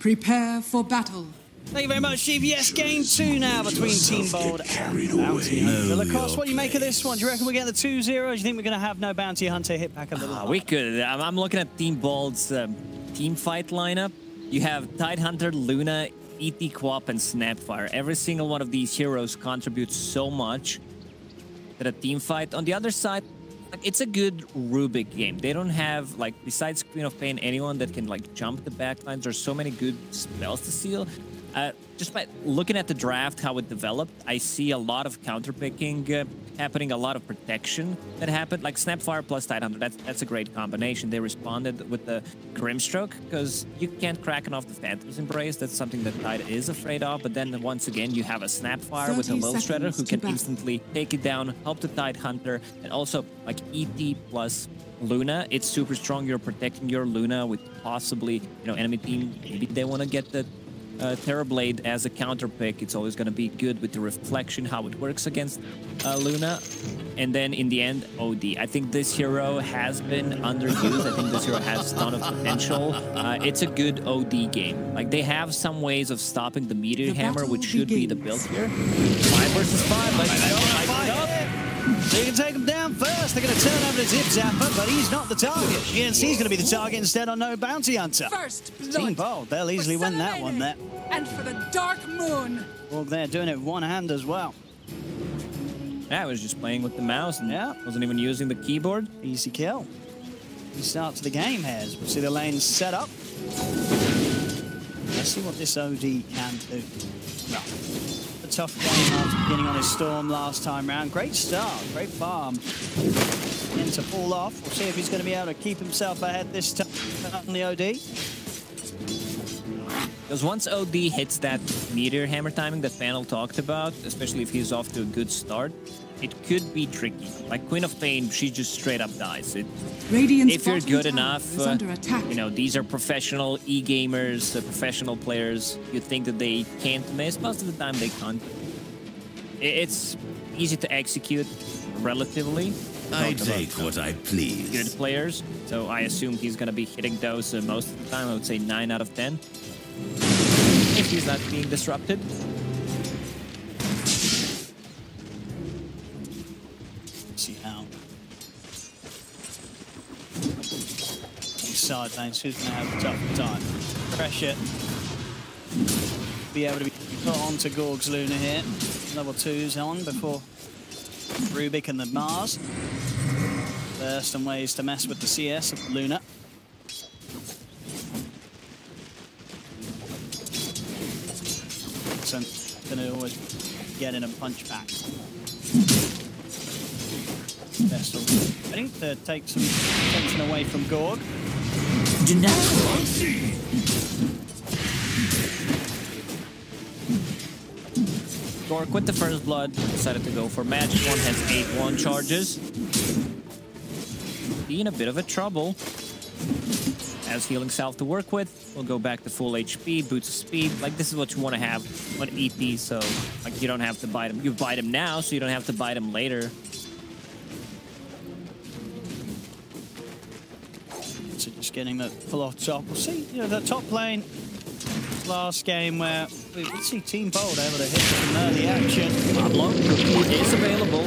Prepare for battle. Thank you very much, Steve. Yes, game 2 now between Team Bold and Bounty Hunter. Lacoste, what do you make of this one? Do you reckon we're getting the 2-0? Do you think we're going to have no Bounty Hunter hit back a little harder? We could. I'm looking at Team Bold's team fight lineup. You have Tidehunter, Luna, ET Quap, and Snapfire. Every single one of these heroes contributes so much to the team fight. On the other side, like, it's a good Rubik game. They don't have, like, besides Queen of Pain, anyone that can, like, jump the backlines. There's so many good spells to steal. Just by looking at the draft, how it developed, I see a lot of counterpicking happening, a lot of protection that happened. Like Snapfire plus Tidehunter, that's a great combination. They responded with the Grimstroke, because you can't Kraken off the Phantom's Embrace. That's something that Tide is afraid of. But then once again, you have a Snapfire with a Low Shredder who can instantly take it down, help the Tidehunter, and also like ET plus Luna. It's super strong. You're protecting your Luna with possibly, you know, enemy team. Maybe they want to get the Terrorblade as a counter pick. It's always going to be good with the reflection, how it works against Luna. And then in the end, OD. I think this hero has been underused. I think this hero has a ton of potential. It's a good OD game. Like, they have some ways of stopping the Meteor Hammer, which should be the build here. 5 versus 5. Let's go. So you can take him down first. They're going to turn over to Zip Zapper, but he's not the target. GNC's going to be the target instead on no Bounty Hunter. First blood. Team Bold, they'll easily win that one there. And for the Dark Moon. Well, they're doing it with one hand as well. Yeah, I was just playing with the mouse and wasn't even using the keyboard. Easy kill. He starts the game here. We'll see the lanes set up. Let's see what this OD can do. Well, a tough game after beginning on his Storm last time round. Great start, great farm. In to fall off. We'll see if he's going to be able to keep himself ahead this time on the OD. Because once OD hits that Meteor Hammer timing that Panel talked about, especially if he's off to a good start, it could be tricky. Like Queen of Pain, she just straight up dies. If you're good enough, you know, these are professional e-gamers, professional players. You think that they can't miss. Most of the time they can't. It's easy to execute relatively. I take what I please. Good players, so I assume he's going to be hitting those most of the time. I would say 9 out of 10. If he's not being disrupted. See how. Side lanes, who's going to have a tough time? Pressure. Be able to be put onto Gorg's Luna here. Level 2's on before Rubik and the Mars. First and ways to mess with the CS of Luna. Going to always get in and punch back. Vestal ready to take some attention away from Gorg. Gorg with the first blood decided to go for magic. One has 8-1 charges. Be in a bit of a trouble. Has healing self to work with. We'll go back to full HP, boots of speed. Like, this is what you want to have on ET, so like you don't have to bite him. You bite him now, so you don't have to bite him later. So just getting that pull off top. We'll see, you know, the top lane last game where we see Team Bold able to hit some early action. Pablo is available.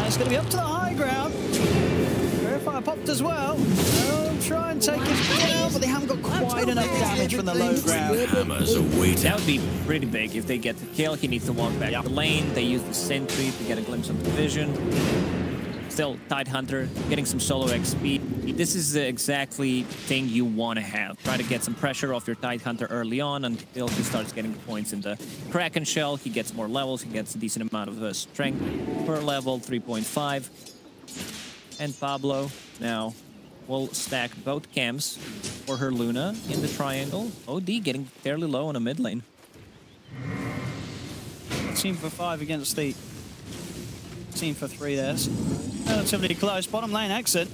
It's going to be up to the high ground. Verifier popped as well. They'll try and take it down, but they haven't got quite enough damage from the low ground. That would be pretty big if they get the kill. He needs to walk back the lane. They use the sentry to get a glimpse of the vision. Still, Tidehunter getting some solo XP. This is the exactly thing you want to have. Try to get some pressure off your Tidehunter early on until he starts getting points in the Kraken Shell. He gets more levels. He gets a decent amount of strength per level, 3.5. And Pablo now will stack both camps for her Luna in the triangle. OD getting fairly low on a mid lane. Team for 5 against the team for 3 there. Relatively close. Bottom lane exit.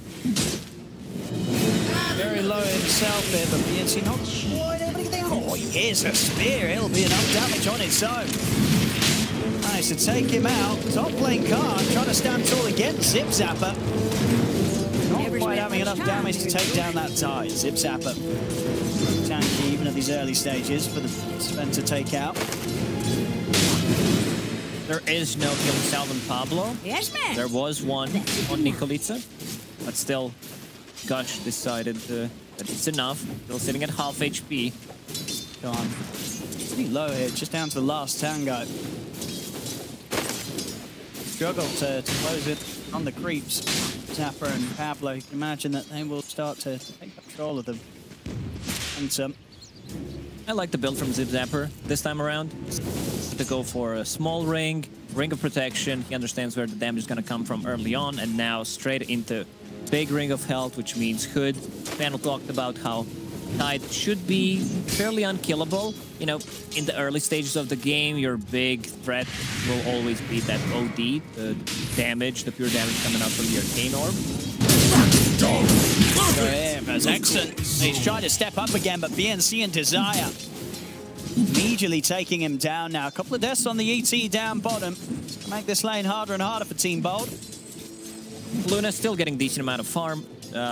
Very low himself there, but BNC not quite able to get there. Oh, here's a spear. It'll be enough damage on its own. Nice to take him out. Top lane card trying to stand tall against Zip Zapper. Not quite having enough damage to take down that Tide. Zip Zapper. Tanky, even at these early stages for the Sven to take out. There is no killing Salve and Pablo. Yes, man. There was one on Nikolica, but still, Gush decided that it's enough. Still sitting at half HP. Gone. Pretty low here, just down to the last tango. Struggle to close it on the creeps. Zapper and Pablo, you can imagine that they will start to take control of them. And some. I like the build from Zip Zapper this time around. To go for a small ring of protection. He understands where the damage is going to come from early on, and now straight into big ring of health, which means Hood. Panel talked about how Tide should be fairly unkillable. You know, in the early stages of the game, your big threat will always be that OD, the damage, the pure damage coming out from the Arcane Orb. So here, as excellent. He's trying to step up again, but BNC and Desire immediately taking him down now. A couple of deaths on the ET down bottom. Make this lane harder and harder for Team Bold. Luna still getting decent amount of farm.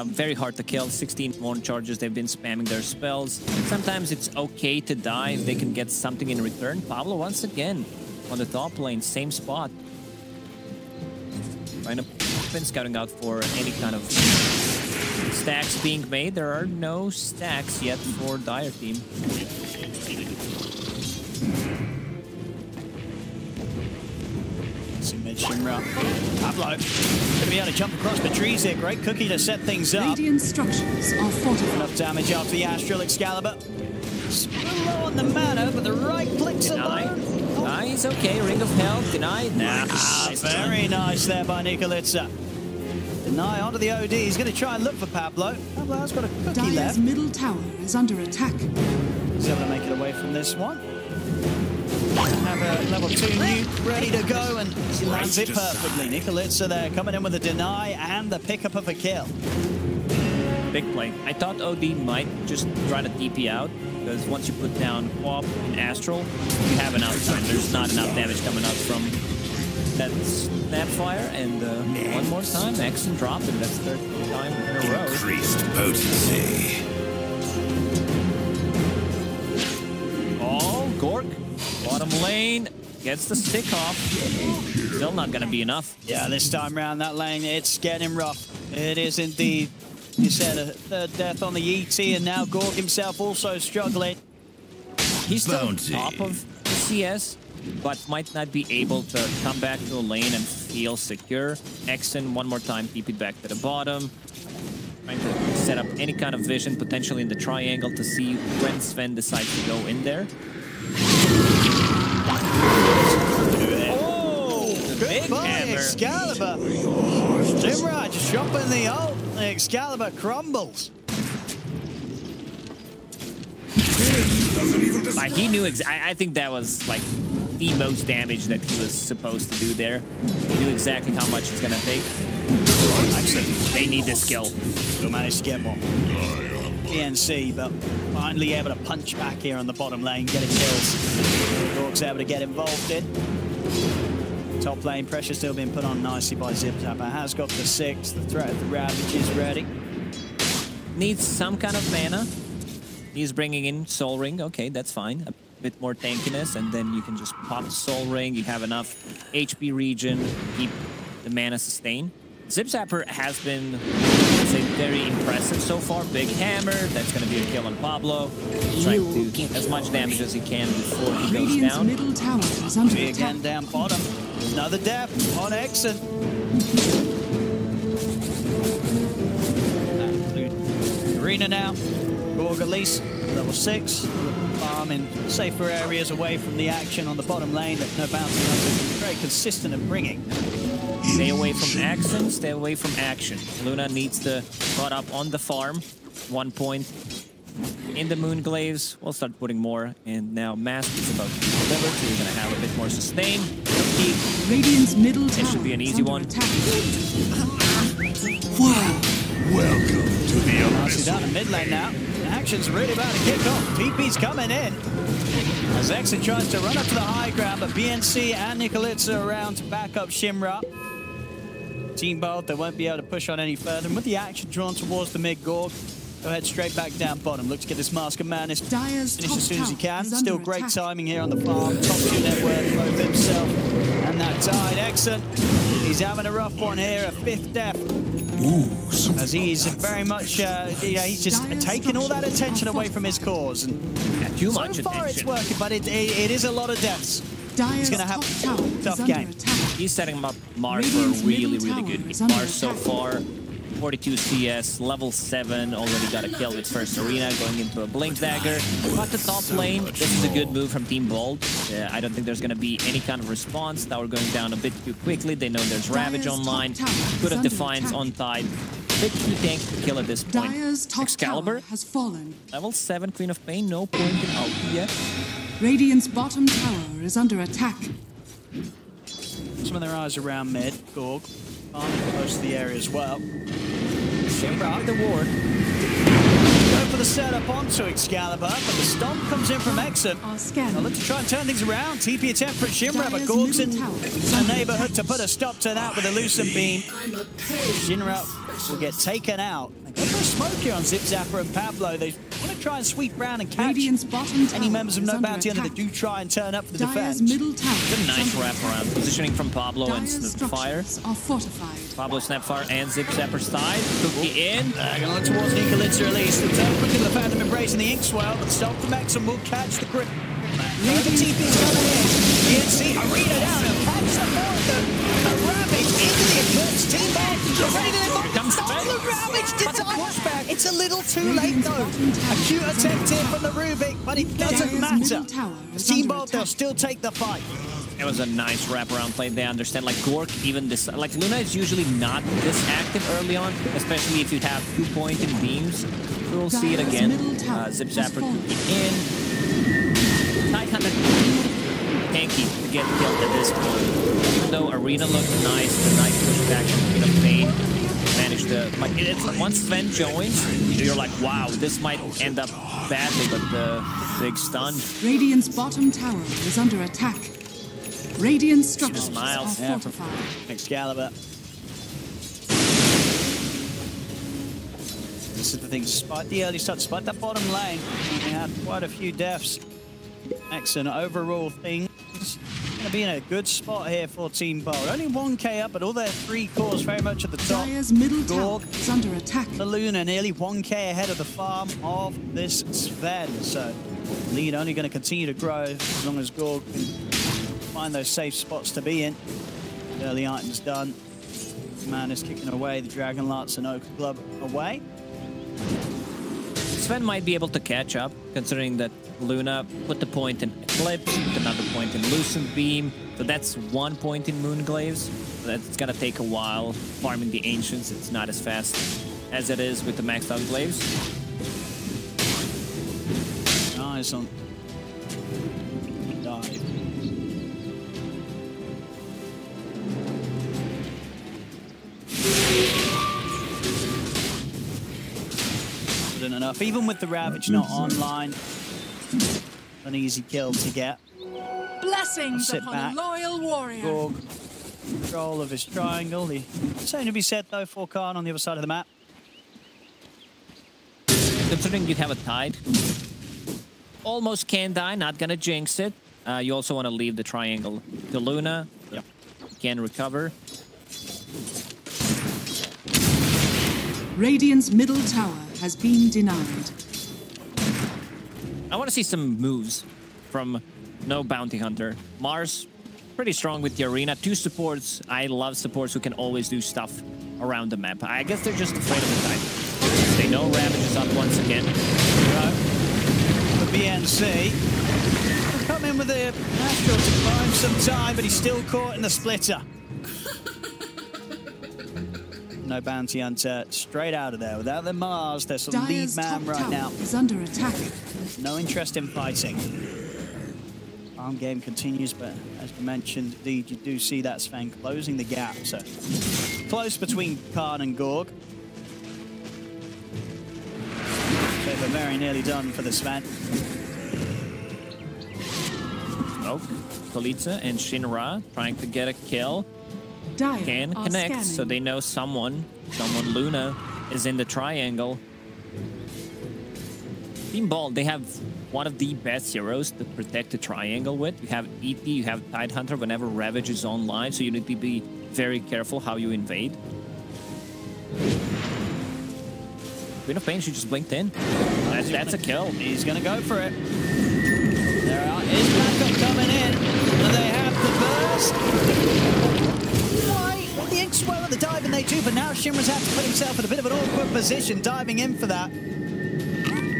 Very hard to kill. 16 more charges. They've been spamming their spells. Sometimes it's okay to die if they can get something in return. Pablo once again on the top lane, same spot. Trying to been scouting out for any kind of stacks being made. There are no stacks yet for Dire team. Shinra. Pablo gonna be able to jump across the trees here. Great cookie to set things up. Radiant structures are fortified. Enough damage after the Astral Excalibur. Still low on the mana, but the right clicks alone. Nice, okay. Ring of Health, denied. Nah, very nice there by Nikolica. Deny onto the OD. He's going to try and look for Pablo. Pablo's got a cookie Dire's left. middle tower is under attack. He's able to make it away from this one. Have a level 2 nuke ready to go, and he lands it perfectly. Nikolica there coming in with a deny and the pickup of a kill. Big play. I thought OD might just try to TP out, because once you put down Quap and Astral, you have enough time. There's not enough damage coming out from that Snapfire, and one more time, Exen dropped it. That's the third time in a row. Increased potency. Oh, Gork, bottom lane, gets the stick off. Still not going to be enough. Yeah, this time around that lane, it's getting rough. It is indeed. You said a third death on the ET, and now Gorg himself also struggling. He's still on top of the CS, but might not be able to come back to a lane and feel secure. Exen one more time, TP back to the bottom. Trying to set up any kind of vision, potentially in the triangle, to see when Sven decides to go in there. Oh, good by Excalibur. Zimra just dropping the ult. The Excalibur crumbles. Like, he knew I think that was like the most damage that he was supposed to do there. He knew exactly how much it's gonna take. Actually, they need this kill. Still managed to get one. PNC, but finally able to punch back here on the bottom lane, getting kills. Gorg's able to get involved in. Top lane pressure still being put on nicely by Zip Zapper. Has got the 6. The threat of the Ravage is ready. Needs some kind of mana. He's bringing in Soul Ring. Okay, that's fine. A bit more tankiness, and then you can just pop the Soul Ring. You have enough HP regen, keep the mana sustain. Zip Zapper has been, I'd say, very impressive so far. Big hammer. That's going to be a kill on Pablo. Trying to do as much damage as he can before he goes Radiant's down. middle tower is under attack. Again down bottom. Another death on Exen. Arena now. Gorg at least level 6. Farm in safer areas away from the action on the bottom lane. That no bouncing up. Very consistent at bringing. Stay away from action, stay away from action. Luna needs to caught up on the farm. 1 point in the Moonglaves. We'll start putting more. And now Mask is about to be delivered, so you're going to have a bit more sustain. Radiant's middle tower It should be an easy one. Wow. Welcome to the He's down in mid lane now. Action's really about to kick off. TP's coming in. As Exen tries to run up to the high ground, but BNC and Nikolica are around to back up Shimra. Team Bold, they won't be able to push on any further. And with the action drawn towards the mid Gorg, Go ahead straight back down bottom. Look to get this Mask of Madness Dire's finished top as soon as he tower can. is Still under great attack. timing here on the farm. Top 2 net worth, both himself and that Tide. Excellent. He's having a rough one here, a 5th death. Ooh, As he's very much, he's just taking all that attention away from his cause. And Too so much far it's attention. working, but it is a lot of deaths. Dire's gonna have top tower a tough is under game. attack. He's setting up Mars for a Radiant's really, middle really tower good is game. under Mars so attack. far, 42 CS, level 7, already got a kill with first arena, going into a Blink Dagger. Got the top lane. This is a good move from Team Bold. I don't think there's going to be any kind of response. Now we're going down a bit too quickly. They know there's Ravage Dire's online. top tower Good is at under Defiance attack. on Tide. Bit too tanky to kill at this point. Dire's top Excalibur, tower has fallen. level 7, Queen of Pain, no point in ulti yet. Radiant's bottom tower is under attack. Some of their eyes around mid. Gorg, close to the area as well. Shinra with the ward. Go for the setup onto Excalibur, but the stomp comes in from Exon. Are Now scanning. look to try and turn things around. TP attempt for Shinra, but Dire's Gorg's in middle tower is a under neighborhood attack. to put a stop to that with a Lucent Beam. Shinra will get taken out. They go for a smoke here on Zip Zapper and Pablo. They want to try and sweep around and catch Radiant's bottom tower any members of is No under Bounty Hunter that attack. do try and turn up for the Dire's defense. middle tower Good is nice under wraparound. Positioning from Pablo and Dire's Snapfire. structures are fortified. Pablo Snapfire and Zip Zapper side. Cookie in. Going to look towards Nicolitza at least. The turn look at the Phantom embracing the Inkswell, but stop from Exon will catch the grip. The TP's coming in. DNC Arena down and catch the ball. The Ravage into the Eclipse. Team back. They're ready to go. Comes Stop back. the Ravage to What's a pushback. It's a little too late Radiant's though. bottom tower A cute is attempt under here from the Rubik, but it doesn't Dire's matter. middle tower is Team under Bolt, they'll attack. still take the fight. It was a nice wraparound play. They understand, like Gork, even this, like Luna is usually not this active early on, especially if you have 2-point in beams. We'll see it Dire's again. middle tower Zip has Zapper fallen. in. 900 tanky to get killed at this point. Even though Arena looked nice, the nice pushback from Queen of Pain managed to, like, once Sven joins, you're like, wow, this might end up badly, but the big stun. Radiant's bottom tower is under attack. Radiant structures are smiles. Yeah, fortified. Excalibur. This is the thing, despite the early start, despite that bottom lane, they had quite a few deaths. Excellent overall things. Going to be in a good spot here for Team Bold. Only 1k up, but all their 3 cores very much at the top. Dire's middle tower Gorg, is under attack. the Luna, nearly 1k ahead of the farm of this Sven. So lead only going to continue to grow as long as Gorg can find those safe spots to be in. Early items done. Man is kicking away the Dragon Lance and Oak Club away. Sven might be able to catch up, considering that Luna put the point in Eclipse, put another point in Lucent Beam, so that's 1 point in Moonglaves. That's gonna take a while. Farming the Ancients, it's not as fast as it is with the maxed out Glaives. Nice on dive. Good enough. Even with the Ravage not online, an easy kill to get. Blessings Sit upon back. a loyal warrior. Gorg, control of his triangle. The same to be said though for Khan on the other side of the map. Considering you have a Tide, almost can die, not gonna jinx it. You also want to leave the triangle to Luna. Yep. Can recover. Radiant's middle tower has been denied. I want to see some moves from No Bounty Hunter. Mars, pretty strong with the arena. 2 supports. I love supports who can always do stuff around the map. I guess they're just afraid of the Tide. They know Ravage is up once again. The BNC will come in with the Astral to buy him some time, but he's still caught in the splitter. No Bounty Hunter straight out of there. Without the Mars, they're sort of lead Dire's top man right tower now. is under attack. No interest in fighting. Farm game continues, but as you mentioned, indeed, you do see that Sven closing the gap. So close between Khan and Gorg. But very nearly done for the Sven. Oh, Kalitza and Shinra trying to get a kill. Dire Can are connect, scanning. so they know someone Luna is in the triangle. Team Ball, they have one of the best heroes to protect the triangle with. You have ET, you have Tidehunter whenever Ravage is online, so you need to be very careful how you invade. Queen of Pain, she just blinked in. That's a kill. He's going to go for it. There is backup coming in, and they have the burst. Why? Well, the Inks well at the dive, and they do, but now Shimmer's had to put himself in a bit of an awkward position, diving in for that.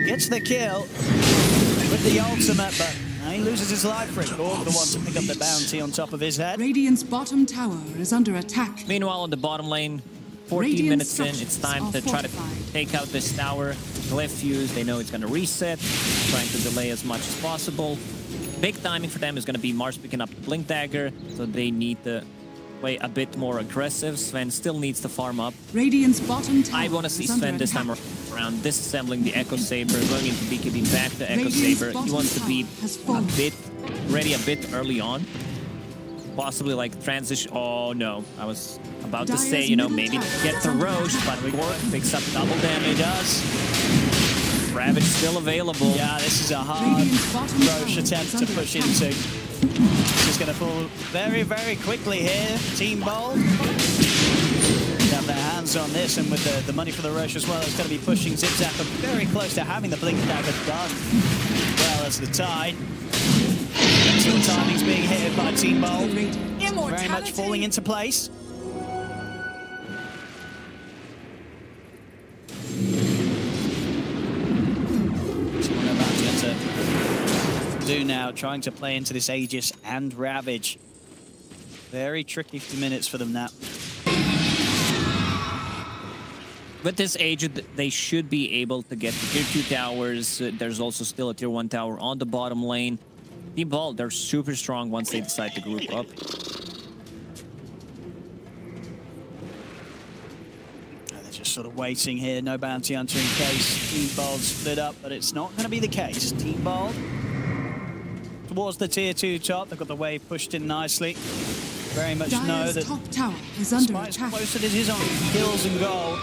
Gets the kill with the ultimate, but he loses his life for it. Gorg, the one to pick up the bounty on top of his head. Radiant's bottom tower is under attack. Meanwhile, on the bottom lane, 14 Radiant minutes in, it's time to try to fortified. take out this tower. Glyph fuse, they know it's going to reset, trying to delay as much as possible. Big timing for them is going to be Mars picking up the Blink Dagger, so they need to play a bit more aggressive. Sven still needs to farm up. Radiant's bottom tower I want to see is under Sven this time attack. around back to Echo Saber, going into BKB back to Echo Radiant's Saber. He bottom wants to be tower has a fallen. bit ready a bit early on. Possibly like transition. Oh no, I was about to say, you know, maybe get the Roche, but Gorg picks up double damage. He does. Ravage still available. Yeah, this is a hard Radiant's bottom Roche tower attempt is to under push attack. into. This is going to fall very, very quickly here. Team Bold. They have their hands on this, and with the money for the Roche as well, it's going to be pushing Zipzapper very close to having the Blink Dagger done, as well as the Tide. Excellent timing's being hit by Team Bold. Very much falling into place. So what about to do now, trying to play into this Aegis and Ravage. Very tricky few minutes for them now. With this Aegis, they should be able to get the tier 2 towers. There's also still a tier 1 tower on the bottom lane. Team Ball, they're super strong once they decide to group up. They're just sort of waiting here. No bounty hunter in case Team Bald split up, but it's not going to be the case. Team Bald towards the tier 2 top. They've got the wave pushed in nicely. Very much know Dire's that top tower is under despite as attack. close as it is on kills and gold,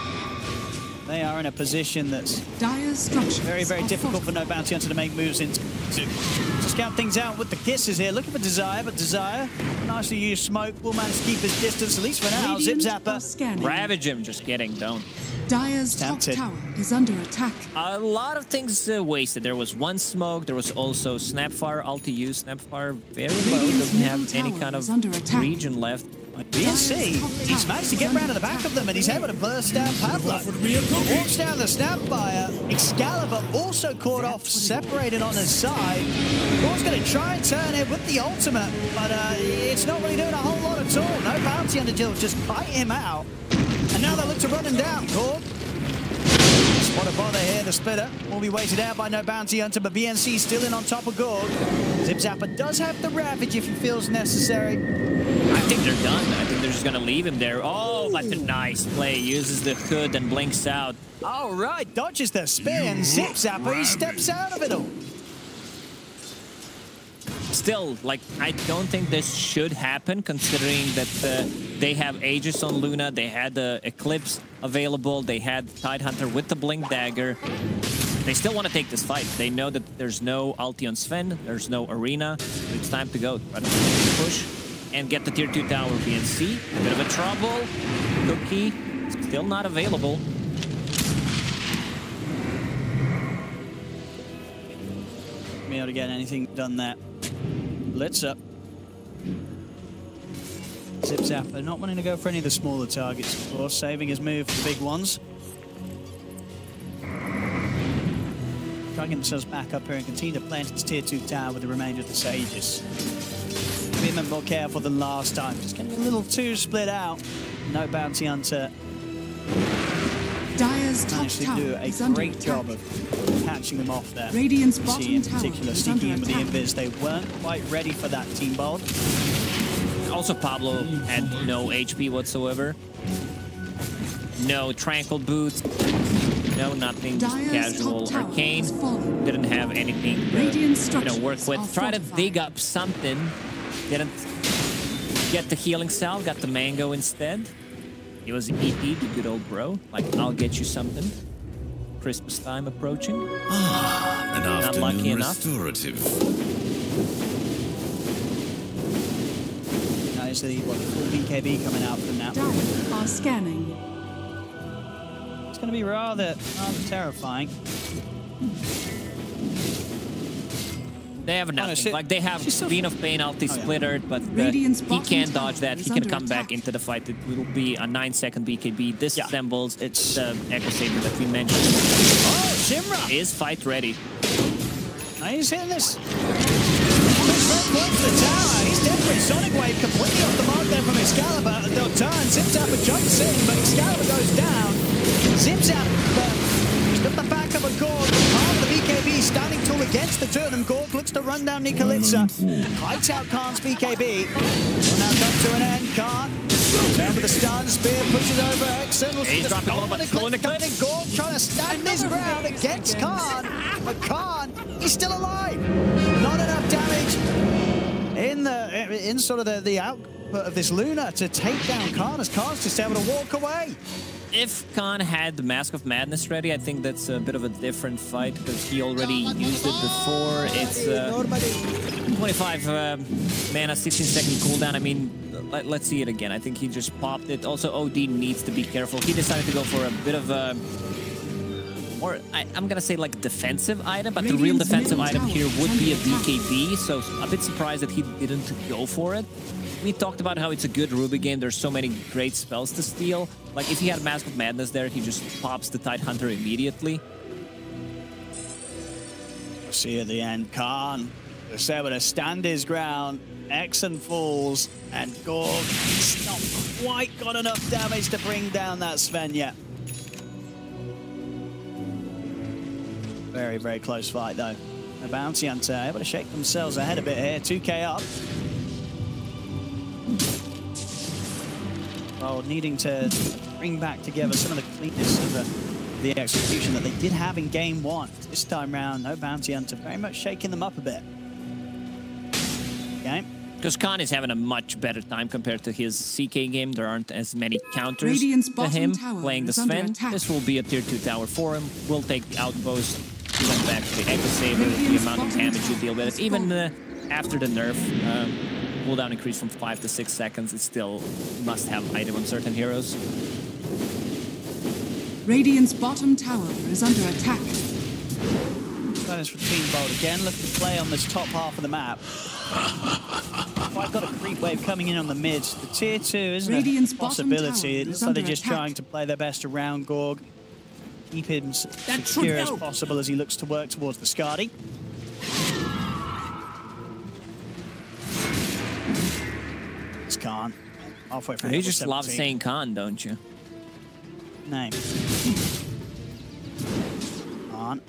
they are in a position that's Dire's structures very, very are difficult for no fortified. bounty hunter to make moves into. To scout things out with the kisses here. Looking for Desire, but Desire, nicely used smoke, will manage to keep his distance, at least for now. Radiant Zip are Zapper. scanning. Ravage him, just kidding, don't. Dire's top Tempted. tower is under attack. A lot of things wasted. There was one smoke, there was also Snapfire, ulti use. Snapfire very low, Radiant's doesn't have middle any tower kind is of under attack. region left. DPC, he's managed to get round to the back of them, and he's able to burst down Pablo. Walks down the Snapfire. Excalibur also caught off, separated on his side. Gorg's going to try and turn it with the ultimate, but it's not really doing a whole lot at all. No bounty under Jill, just bite him out. And now they look to run him down, Gorg. What a bother here, the splitter will be weighted out by no bounty hunter, but BNC still in on top of Gorg. Zip Zapper does have the Ravage if he feels necessary. I think they're done. I think they're just gonna leave him there. Oh, that's a nice play. Uses the hood and blinks out. All right, dodges the spin. Zip Zapper, he steps out of it all. Still, like, I don't think this should happen, considering that they have Aegis on Luna, they had the Eclipse available, they had Tidehunter with the Blink Dagger. They still want to take this fight. They know that there's no ulti on Sven, there's no arena, so it's time to go. Try to push and get the tier 2 tower. BNC, a bit of a trouble. Cookie, still not available. Be able to get anything done there. Blitz up. Zip Zapper not wanting to go for any of the smaller targets, of course, saving his move for the big ones. Trying themselves back up here and continue to plant its tier 2 tower with the remainder of the Sages. Being a bit more careful than last time. Just getting a little too split out. No bounty hunter. Dire's top Managed to tower do is a under great attack. job of catching them off there. Radiant's You bottom see in tower particular is sneaking in under with the attack. invis. They weren't quite ready for that, Team Bold. Also, Pablo had no HP whatsoever. No tranquil boots. No nothing. Just Dire's casual top tower arcane. has fallen. Didn't have anything to, Radiant work structures with. are Try to fortified. dig up something. Didn't get the healing salve. Got the mango instead. It was ET, the good old bro. Like, I'll get you something. Christmas time approaching. An Not lucky afternoon enough. restorative. That is the full BKB coming out from now. Dire are scanning. It's going to be rather terrifying. They have nothing. Like, they have Queen of Pain ulti splittered, but Radiant's he bottom can't tower dodge that. is He can under come back attack. into the fight. It will be a 9-second BKB. Disassembles. It's the Echo Saber that we mentioned. Oh, Shimra Is fight ready. Now he's hitting this. The tower. He's dead. Sonic Wave completely off the mark there from Excalibur. They'll turn. Zipzapper jumps in, but Excalibur goes down. Zipzapper got the back of a Gorg. Part of the BKB standing tall against the two of them. Gorg looks to run down Nikolica. Hides out Khan's BKB. Will now come to an end. Khan down with the stun. Spear pushes over Exen. He's dropping low, but still in the clip. Gorg trying to stand his ground against Khan. But Khan, he's still alive. Not enough damage in sort of the output of this Luna to take down Khan, as Khan's just able to walk away. If Khan had the Mask of Madness ready, I think that's a bit of a different fight because he already used it before. It's 25 mana, 16-second cooldown. I mean, let's see it again. I think he just popped it. Also, OD needs to be careful. He decided to go for a bit of a... Or I'm gonna say like defensive item, but the real defensive item here would be a BKB, so a bit surprised that he didn't go for it. We talked about how it's a good Ruby game. There's so many great spells to steal. Like if he had Mask of Madness there, he just pops the Tidehunter immediately. We'll see at the end, Khan was able to stand his ground. Exen falls, and Gorg has not quite got enough damage to bring down that Sven yet. Very, very close fight, though. The Bounty Hunter able to shake themselves ahead a bit here. 2k up. Well, needing to bring back together some of the cleanness of the execution that they did have in game one. This time round, no Bounty Hunter, very much shaking them up a bit. Okay. Because Khan is having a much better time compared to his CK game. There aren't as many counters Radiant's to bottom him tower playing the is under Sven. attack. This will be a tier 2 tower for him. We'll take the outpost, went back to the Echo Saber, the amount of damage you deal with it. Even after the nerf, cooldown increase from 5 to 6 seconds. It's still must-have item on certain heroes. Radiant's bottom tower is under attack. That is for Team Bold again. Looking to play on this top half of the map. I've got a creep wave coming in on the mid. The tier 2 isn't Radiant's a bottom possibility. tower It looks is like they're under just attack. trying to play their best around Gorg. Keep him secure as possible as he looks to work towards the Skadi. It's Khan. Halfway through You level just 17. love saying Khan, don't you? Name. Khan.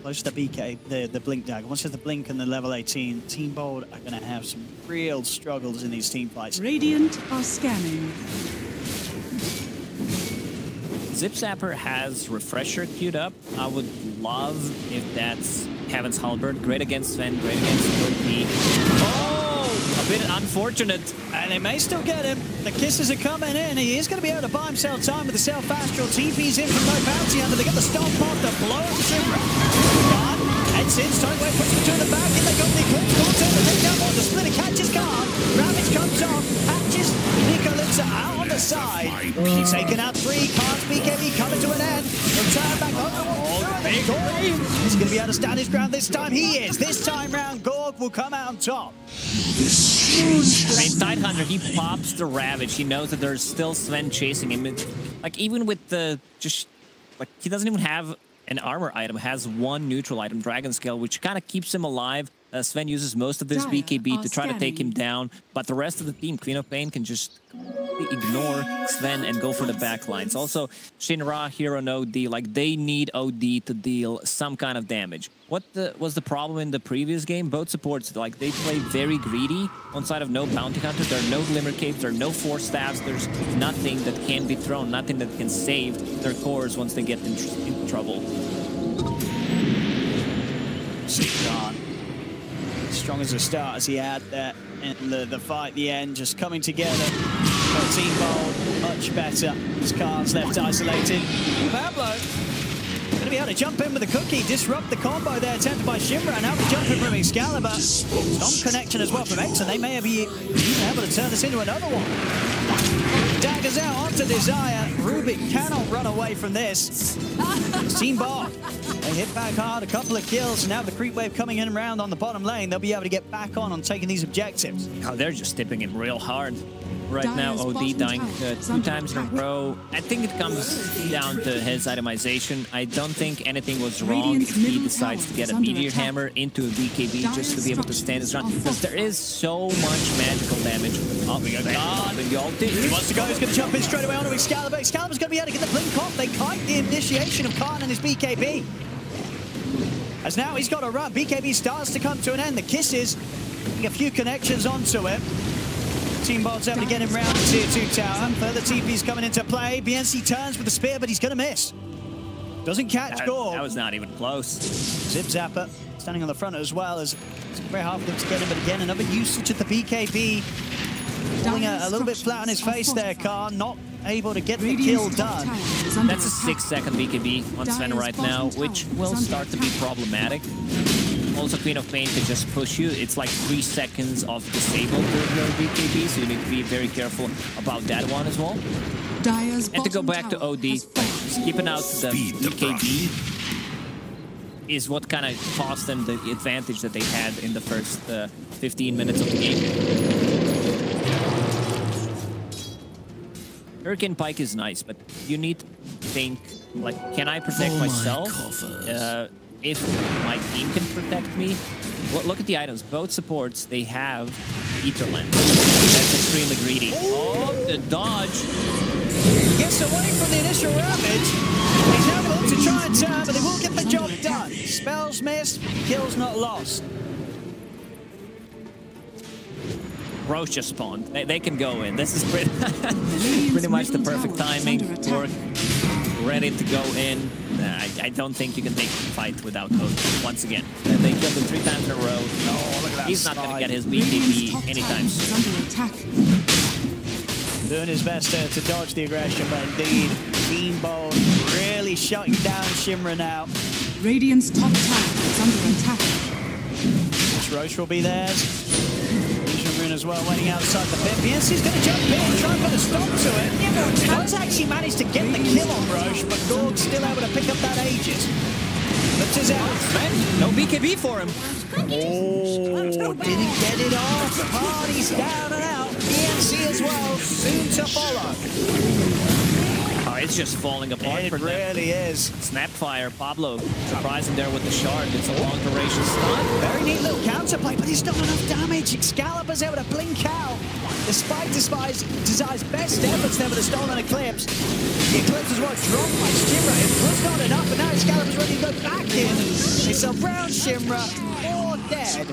Close to the BK, the Blink Dagger. Once there's the Blink and the level 18, Team Bold are going to have some real struggles in these team fights. Radiant are scanning. Zipzapper has Refresher queued up. I would love if that's Heaven's Halberd. Great against Sven, great against OP. Oh, a bit unfortunate. And they may still get him. The kisses are coming in. He is going to be able to buy himself time with the Self-Astral. TP's in from no Bounty Hunter. They get the Stomp off to blow up Shimra. Khan heads in. Sonic Wave puts him to the back. In they go the Eclipse. Gorg turn the takedown on. The Splitter catches Khan. Ravage comes off. Hatches Nikolica out on the side. He's taken out 3. Khan's BKB coming to an end. He'll turn back over. Big wave. He's going to be able to stand his ground this time. He is. This time round, Gorg will come out on top. I mean, Tidehunter, he pops the Ravage. He knows that there's still Sven chasing him. Like, even with the like, he doesn't even have an armor item. Has one neutral item, Dragon Scale, which kind of keeps him alive. Sven uses most of this BKB to try to take him down, but the rest of the team, Queen of Pain, can just ignore Sven and go for the backlines. Also, Shinra, Hero, and OD, like, they need OD to deal some kind of damage. What was the problem in the previous game? Both supports, like, they play very greedy on side of no Bounty Hunter. There are no Glimmer Capes, there are no Force Staffs, there's nothing that can be thrown, nothing that can save their cores once they get in trouble. Khan, strong as a start as he had there in the fight, the end, just coming together. But Team Bold, much better. As Khan's left isolated. Pablo, going to be able to jump in with a cookie, disrupt the combo there attempted by Shinra, and now the jump in from Excalibur. Stomp connection as well from X, and they may be even able to turn this into another one. Daggers out onto Desire. Rubik cannot run away from this. Team Bot, they hit back hard, a couple of kills, and now the creep wave coming in around on the bottom lane. They'll be able to get back on taking these objectives. Oh, they're just tipping him real hard. Right now, OD dying 2 times in a row. I think it comes down to his itemization. I don't think anything was wrong if he decides to get a Meteor Hammer into a BKB just to be able to stand his run, because there is so much magical damage. Oh, we got God in the ulti. He wants to go, he's going to jump in straight away onto Excalibur. Excalibur's going to be able to get the blink off. They kite the initiation of Khan and his BKB. As now he's got to run. BKB starts to come to an end. The kisses, a few connections onto it. Team Bot's able to get him round the tier 2 tower. Further TP's coming into play. BNC turns with the spear, but he's going to miss. Doesn't catch Gorg. That was not even close. Zip Zapper standing on the front as well. As it's very hard for them to get him, but again, another usage of the BKB. Falling a little bit flat on his face there, Khan. Not able to get the kill done. That's a 6-second BKB on Sven right now, which will start to be problematic. Also, Queen of Pain can just push you. It's like 3 seconds of disabled with your BKB, so you need to be very careful about that one as well. And to go back to OD, skipping out the BKB is what kind of cost them the advantage that they had in the first 15 minutes of the game. Hurricane Pike is nice, but you need to think, like, can I protect myself? If my team can protect me? Well, look at the items. Both supports, they have Etherland. That's extremely greedy. Oh, the dodge. Gets away from the initial ravage. He's now able to try and turn, but they will get the job done. Spells missed, kills not lost. Roche just spawned. They can go in. This is pretty much the perfect timing. Work ready to go in. I don't think you can take the fight without Hope once again. They killed him 3 times in a row. Oh, look at that. He's not going to get his BKB anytime soon. Doing his best to dodge the aggression, but indeed, Team Bold really shutting down Shimra now. Radiant's top tower is under attack. This Roche will be theirs. As well, waiting outside the pit. BNC's going to jump in, try and put a stop to it. Does actually manage to get the kill on Roche, but Gorg's still able to pick up that Aegis. Lift his out. No BKB for him. Oh, didn't get it off. The party's down and out. BNC as well, soon to follow. Oh, it's just falling apart for them. It really is. Snapfire, Pablo, surprising there with the shard. It's a long duration stun. Very neat little counterplay, but he's not enough damage. Excalibur's able to blink out. Despite Desire's best efforts there with a stolen Eclipse. The Eclipse as well dropped by Shimra. It was not enough, but now Excalibur's ready to go back in. It's around Shimra, or dead.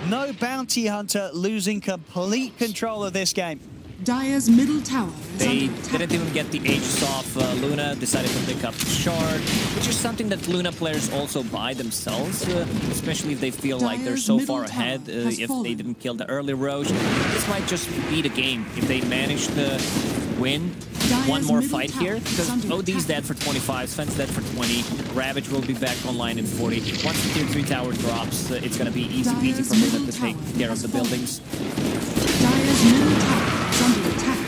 No Bounty Hunter losing complete control of this game. Dire's middle tower is They under attack. didn't even get the Aegis off. Luna decided to pick up the shard, which is something that Luna players also buy themselves, especially if they feel like they're so far ahead. If they didn't kill the early Roche, this might just be the game. If they manage to win one more fight here, because OD's dead for 25, Sven's dead for 20, Ravage will be back online in 40. Once the tier 3 tower drops, it's going to be easy peasy for Luna to take care of the buildings. Dire's middle tower is under attack.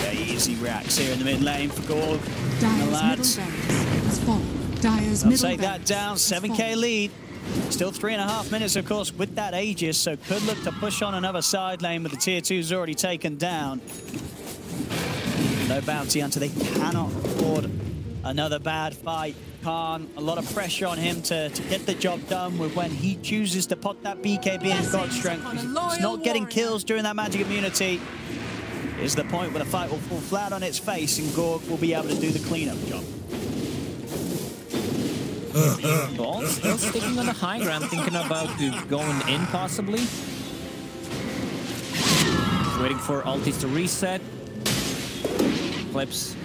Yeah, easy racks here in the mid lane for Gorg. Dire's lads. middle barracks has fallen. Dire's They'll middle take that barracks down, has 7k fallen. lead. Still 3.5 minutes, of course, with that Aegis, so could look to push on another side lane with the tier 2's already taken down. No Bounty Hunter, they cannot afford another bad fight. Khan, a lot of pressure on him to get the job done with when he chooses to pop that BKB in God's strength. He's not getting kills during that magic immunity. Is the point where the fight will fall flat on its face and Gorg will be able to do the cleanup job. Ball still sticking on the high ground, thinking about going in possibly. Waiting for ultis to reset. Eclipse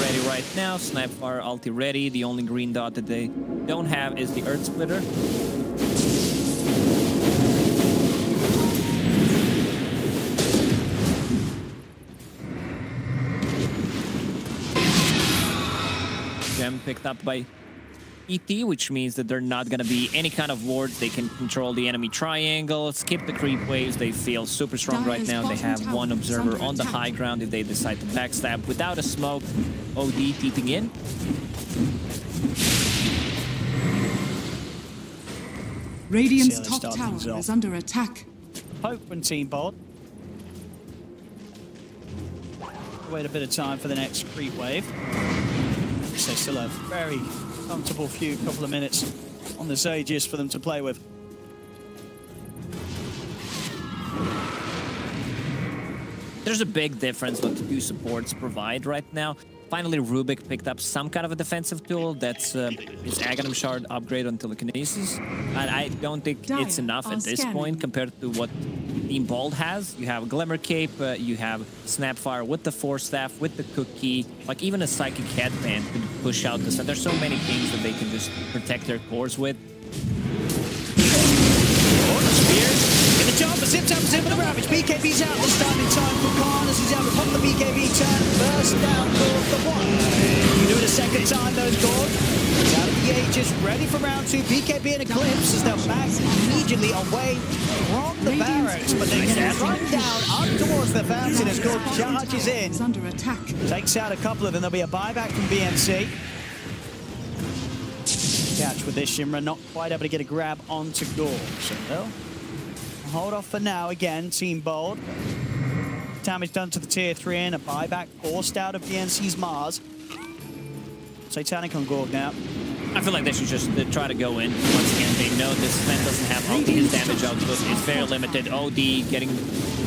ready right now. Snapfire ulti ready. The only green dot that they don't have is the Earth Splitter. Gem picked up by ET, which means that they're not going to be any kind of wards. They can control the enemy triangle, skip the creep waves. They feel super strong right now. They have one observer on the high ground if they decide to backstab. Without a smoke, OD teeping in. Radiant's top tower is under attack. Hope when Team Bolt. Wait a bit of time for the next creep wave. So still a very comfortable couple of minutes on the Sages for them to play with. There's a big difference what the two supports provide right now. Finally, Rubik picked up some kind of a defensive tool. That's his Aghanim Shard upgrade on telekinesis. And I don't think it's enough at this point compared to what Team Bold has. You have Glimmer Cape, you have Snapfire with the Force Staff, with the Cookie. Like even a Psychic Headband could push out the sun. There's so many things that they can just protect their cores with. Job, the zip tap is in with the Ravage. BKB's out this time in time for Khan as he's out to pop the BKB turn. First down for the one. You do it a second time, those Gord. He's out of the Aegis, ready for round two. BKB in Eclipse as they're back immediately away from the barracks. But they can run down up towards the fountain as Gord charges in. Under attack. Takes out a couple of them. There'll be a buyback from BNC. Catch with this Shimra, not quite able to get a grab onto Gord. So they'll hold off for now again, Team Bold. Damage done to the tier 3 and a buyback forced out of BNC's Mars. Satanic on Gorg now. I feel like they should just try to go in. Once again, they know this event doesn't have OD. His damage output is very limited. OD getting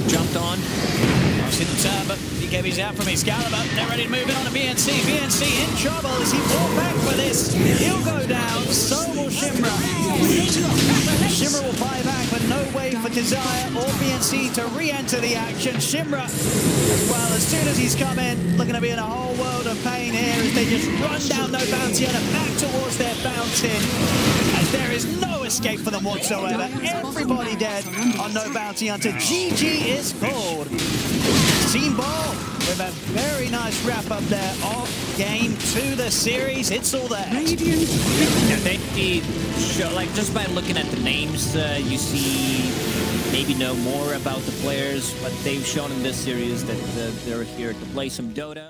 jumped on. I've seen the turn, but BKB's out from Excalibur. They're ready to move in on to BNC. BNC in trouble as he fought back for this. He'll go down, so will Shimra. Shimra will buy back, but no way for Desire or BNC to re-enter the action. Shimra, well, as soon as he's come in, looking to be in a whole world of pain here as they just run down No Bounty and back towards their fountain. As there is no escape for them whatsoever. Everybody dead on No Bounty Hunter. GG is called. Team Ball with a very nice wrap up there of game 2 the series. It's all there. Yeah, they show, like just by looking at the names, you see maybe know more about the players, but they've shown in this series that they're here to play some Dota.